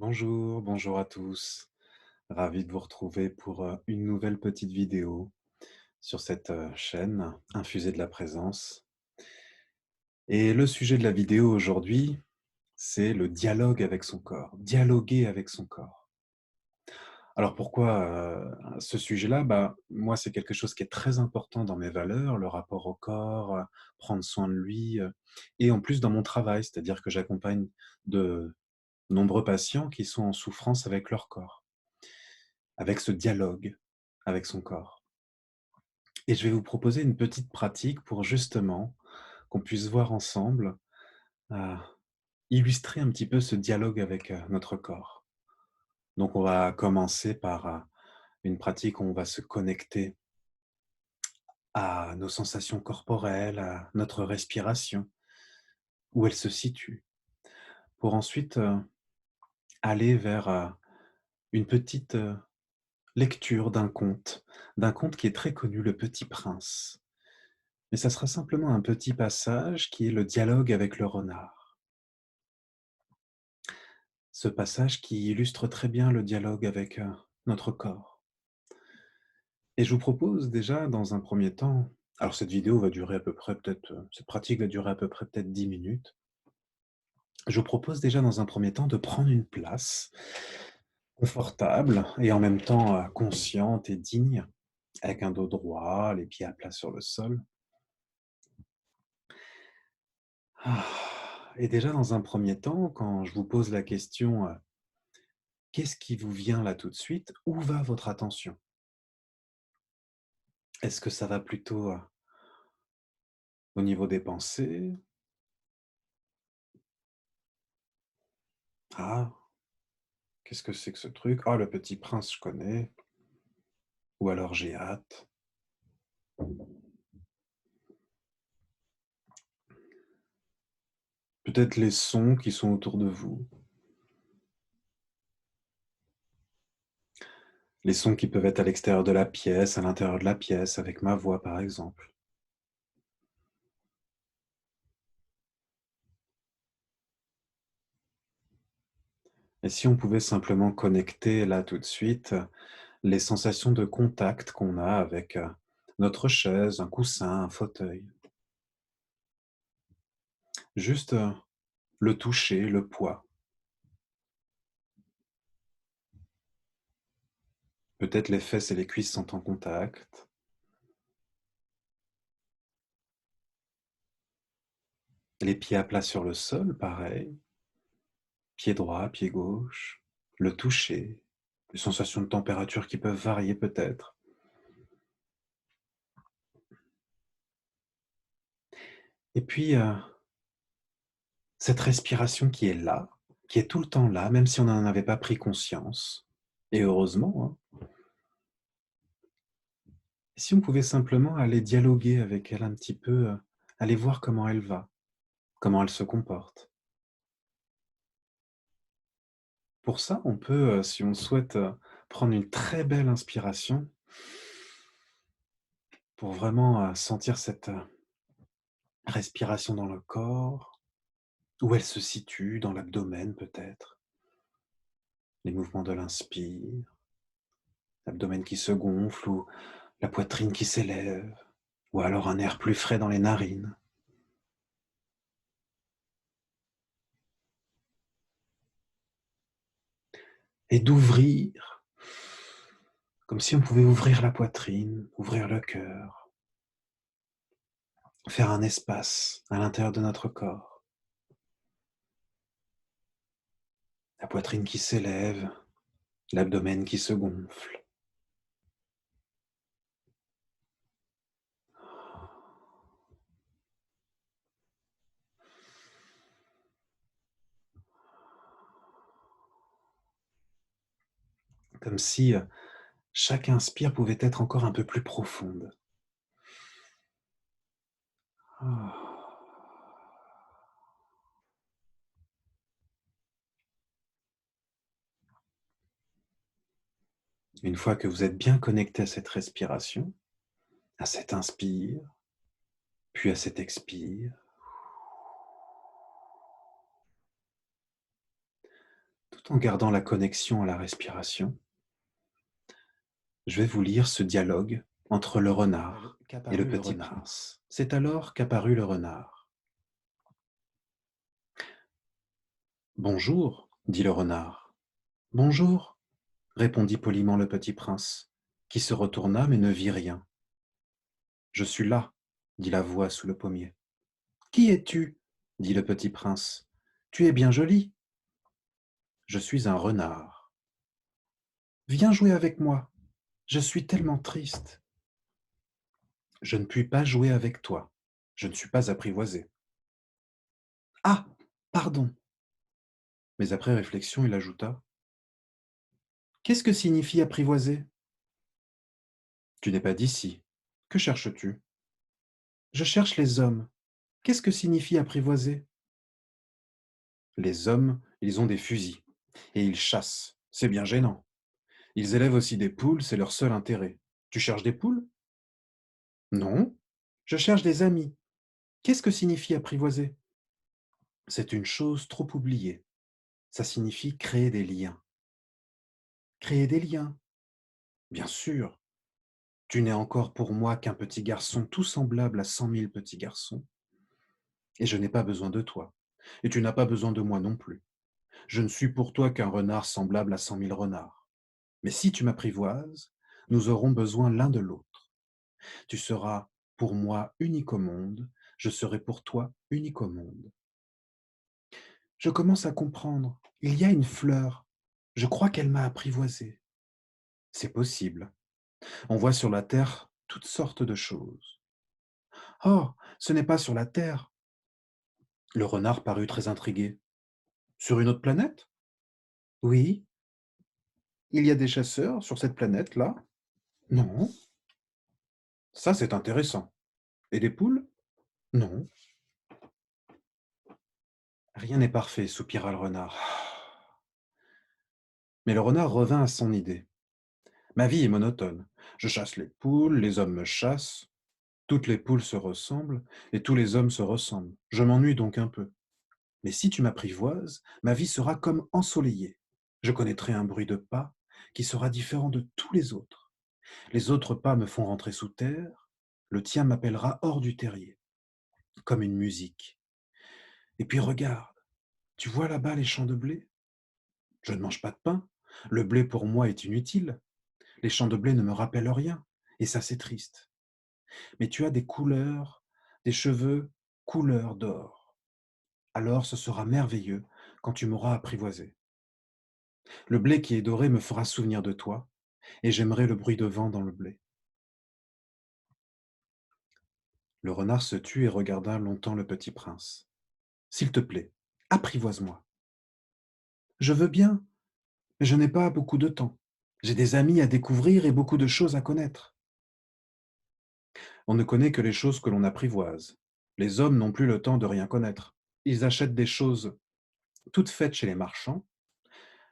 Bonjour, bonjour à tous. Ravi de vous retrouver pour une nouvelle petite vidéo sur cette chaîne Infusée de la présence. Et le sujet de la vidéo aujourd'hui, c'est le dialogue avec son corps, dialoguer avec son corps. Alors pourquoi ce sujet-là? Moi, c'est quelque chose qui est très important dans mes valeurs, le rapport au corps, prendre soin de lui, et en plus dans mon travail, c'est-à-dire que j'accompagne de nombreux patients qui sont en souffrance avec leur corps, avec ce dialogue avec son corps. Et je vais vous proposer une petite pratique pour justement qu'on puisse voir ensemble, heu, illustrer un petit peu ce dialogue avec, notre corps. Donc on va commencer par, une pratique où on va se connecter à nos sensations corporelles, à notre respiration, où elle se situe, pour ensuite, aller vers, une petite, lecture d'un conte qui est très connu, Le Petit Prince. Mais ça sera simplement un petit passage qui est le dialogue avec le renard. Ce passage qui illustre très bien le dialogue avec, notre corps. Et je vous propose déjà dans un premier temps, alors cette vidéo va durer à peu près peut-être, cette pratique va durer à peu près peut-être 10 minutes. Je vous propose déjà dans un premier temps de prendre une place confortable et en même temps, consciente et digne, avec un dos droit, les pieds à plat sur le sol. Ah, et déjà dans un premier temps, quand je vous pose la question, qu'est-ce qui vous vient là tout de suite? Où va votre attention? Est-ce que ça va plutôt, au niveau des pensées? Ah, qu'est-ce que c'est que ce truc? Ah, Le Petit Prince, je connais. Ou alors j'ai hâte. Peut-être les sons qui sont autour de vous. Les sons qui peuvent être à l'extérieur de la pièce, à l'intérieur de la pièce, avec ma voix par exemple. Et si on pouvait simplement connecter là tout de suite, les sensations de contact qu'on a avec, notre chaise, un coussin, un fauteuil. Juste, le toucher, le poids. Peut-être les fesses et les cuisses sont en contact. Les pieds à plat sur le sol, pareil. Pied droit, pied gauche. Le toucher. Les sensations de température qui peuvent varier peut-être. Et puis, cette respiration qui est là, qui est tout le temps là, même si on n'en avait pas pris conscience, et heureusement, hein. Si on pouvait simplement aller dialoguer avec elle un petit peu, aller voir comment elle va, comment elle se comporte. Pour ça, on peut, si on souhaite, prendre une très belle inspiration pour vraiment, sentir cette, respiration dans le corps, où elle se situe, dans l'abdomen peut-être. Les mouvements de l'inspire, l'abdomen qui se gonfle ou la poitrine qui s'élève, ou alors un air plus frais dans les narines. Et d'ouvrir, comme si on pouvait ouvrir la poitrine, ouvrir le cœur, faire un espace à l'intérieur de notre corps. La poitrine qui s'élève, l'abdomen qui se gonfle. Comme si, chaque inspire pouvait être encore un peu plus profonde. Ah. Une fois que vous êtes bien connecté à cette respiration, à cet inspire, puis à cet expire, tout en gardant la connexion à la respiration, je vais vous lire ce dialogue entre le renard et le petit prince. C'est alors qu'apparut le renard. Bonjour, dit le renard. Bonjour, répondit poliment le petit prince, qui se retourna mais ne vit rien. Je suis là, dit la voix sous le pommier. Qui es-tu? Dit le petit prince. Tu es bien joli. Je suis un renard. Viens jouer avec moi. Je suis tellement triste. Je ne puis pas jouer avec toi. Je ne suis pas apprivoisé. Ah, pardon. Mais après réflexion, il ajouta. Qu'est-ce que signifie apprivoiser? Tu n'es pas d'ici. Que cherches-tu? Je cherche les hommes. Qu'est-ce que signifie apprivoiser? Les hommes, ils ont des fusils. Et ils chassent. C'est bien gênant. Ils élèvent aussi des poules, c'est leur seul intérêt. Tu cherches des poules? Non. Je cherche des amis. Qu'est-ce que signifie apprivoiser? C'est une chose trop oubliée. Ça signifie créer des liens. Créer des liens? Bien sûr. Tu n'es encore pour moi qu'un petit garçon tout semblable à 100 000 petits garçons. Et je n'ai pas besoin de toi. Et tu n'as pas besoin de moi non plus. Je ne suis pour toi qu'un renard semblable à 100 000 renards. Mais si tu m'apprivoises, nous aurons besoin l'un de l'autre. Tu seras pour moi unique au monde, je serai pour toi unique au monde. Je commence à comprendre. Il y a une fleur. Je crois qu'elle m'a apprivoisé. C'est possible. On voit sur la terre toutes sortes de choses. Oh, ce n'est pas sur la terre. Le renard parut très intrigué. Sur une autre planète? Oui. Il y a des chasseurs sur cette planète-là? Non. Ça, c'est intéressant. Et des poules? Non. Rien n'est parfait, soupira le renard. Mais le renard revint à son idée. Ma vie est monotone. Je chasse les poules, les hommes me chassent, toutes les poules se ressemblent, et tous les hommes se ressemblent. Je m'ennuie donc un peu. Mais si tu m'apprivoises, ma vie sera comme ensoleillée. Je connaîtrai un bruit de pas qui sera différent de tous les autres. Les autres pas me font rentrer sous terre, le tien m'appellera hors du terrier, comme une musique. Et puis regarde, tu vois là-bas les champs de blé? Je ne mange pas de pain, le blé pour moi est inutile. Les champs de blé ne me rappellent rien, et ça c'est triste. Mais tu as des couleurs, des cheveux couleur d'or. Alors ce sera merveilleux quand tu m'auras apprivoisé. Le blé qui est doré me fera souvenir de toi, et j'aimerai le bruit de vent dans le blé. Le renard se tut et regarda longtemps le petit prince. S'il te plaît, apprivoise-moi. Je veux bien, mais je n'ai pas beaucoup de temps. J'ai des amis à découvrir et beaucoup de choses à connaître. On ne connaît que les choses que l'on apprivoise. Les hommes n'ont plus le temps de rien connaître. Ils achètent des choses toutes faites chez les marchands,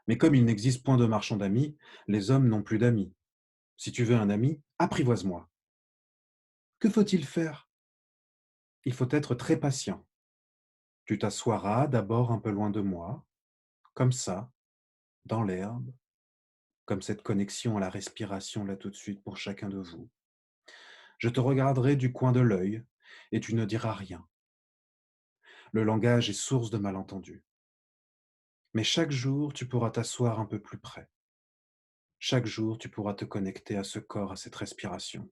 mais comme il n'existe point de marchands d'amis, les hommes n'ont plus d'amis. Si tu veux un ami, apprivoise-moi. Que faut-il faire? Il faut être très patient. Tu t'assoiras d'abord un peu loin de moi, comme ça, dans l'herbe, comme cette connexion à la respiration là tout de suite pour chacun de vous. Je te regarderai du coin de l'œil et tu ne diras rien. Le langage est source de malentendus. Mais chaque jour, tu pourras t'asseoir un peu plus près. Chaque jour, tu pourras te connecter à ce corps, à cette respiration.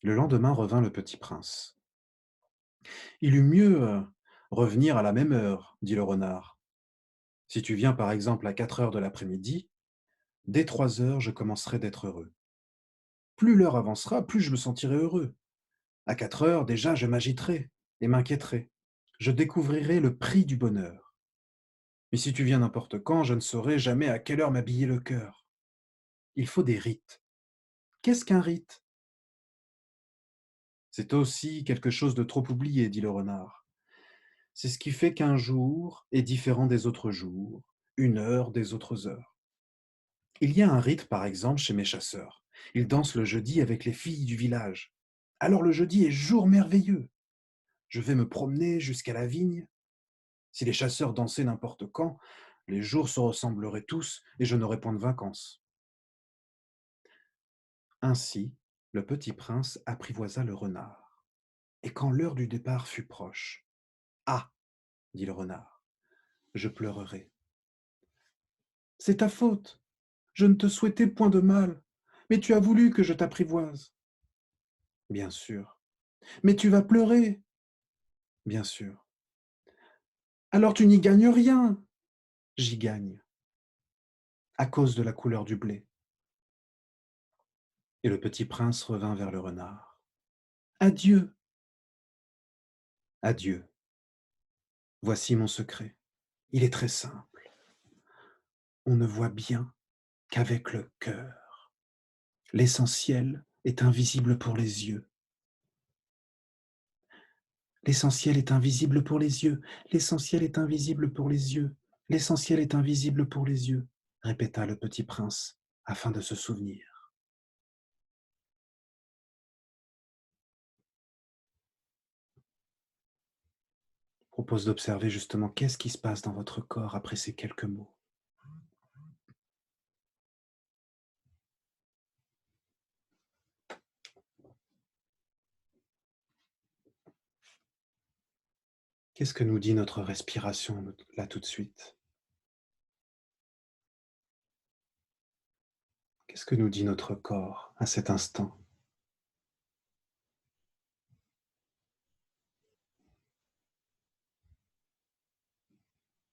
Le lendemain revint le petit prince. Il eût mieux revenir à la même heure, dit le renard. Si tu viens par exemple à 4 heures de l'après-midi, dès 3 heures, je commencerai d'être heureux. Plus l'heure avancera, plus je me sentirai heureux. À 4 heures, déjà, je m'agiterai et m'inquiéterai. Je découvrirai le prix du bonheur. Mais si tu viens n'importe quand, je ne saurai jamais à quelle heure m'habiller le cœur. Il faut des rites. Qu'est-ce qu'un rite? C'est aussi quelque chose de trop oublié, dit le renard. C'est ce qui fait qu'un jour est différent des autres jours, une heure des autres heures. Il y a un rite, par exemple, chez mes chasseurs. Ils dansent le jeudi avec les filles du village. Alors le jeudi est jour merveilleux. Je vais me promener jusqu'à la vigne. Si les chasseurs dansaient n'importe quand, les jours se ressembleraient tous et je n'aurais point de vacances. Ainsi, le petit prince apprivoisa le renard. Et quand l'heure du départ fut proche, ah, dit le renard, je pleurerai. C'est ta faute. Je ne te souhaitais point de mal, mais tu as voulu que je t'apprivoise. Bien sûr. Mais tu vas pleurer. Bien sûr. Alors tu n'y gagnes rien. J'y gagne, à cause de la couleur du blé. Et le petit prince revint vers le renard. Adieu. Adieu. Voici mon secret. Il est très simple. On ne voit bien qu'avec le cœur. L'essentiel est invisible pour les yeux. L'essentiel est invisible pour les yeux. L'essentiel est invisible pour les yeux. L'essentiel est invisible pour les yeux, répéta le petit prince, afin de se souvenir. Je propose d'observer justement qu'est-ce qui se passe dans votre corps après ces quelques mots. Qu'est-ce que nous dit notre respiration là tout de suite? Qu'est-ce que nous dit notre corps à cet instant?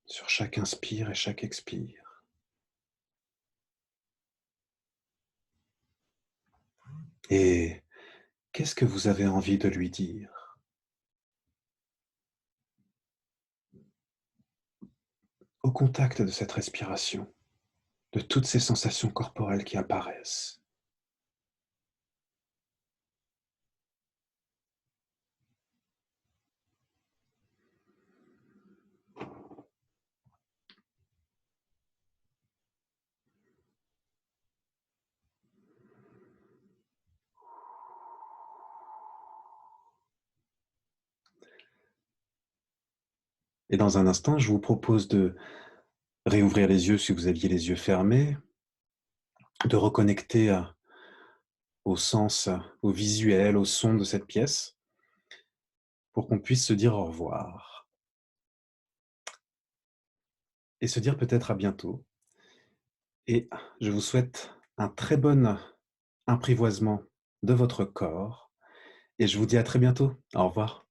Sur chaque inspire et chaque expire. Et qu'est-ce que vous avez envie de lui dire? Au contact de cette respiration, de toutes ces sensations corporelles qui apparaissent. Et dans un instant, je vous propose de réouvrir les yeux si vous aviez les yeux fermés, de reconnecter au sens, au visuel, au son de cette pièce, pour qu'on puisse se dire au revoir. Et se dire peut-être à bientôt. Et je vous souhaite un très bon apprivoisement de votre corps. Et je vous dis à très bientôt. Au revoir.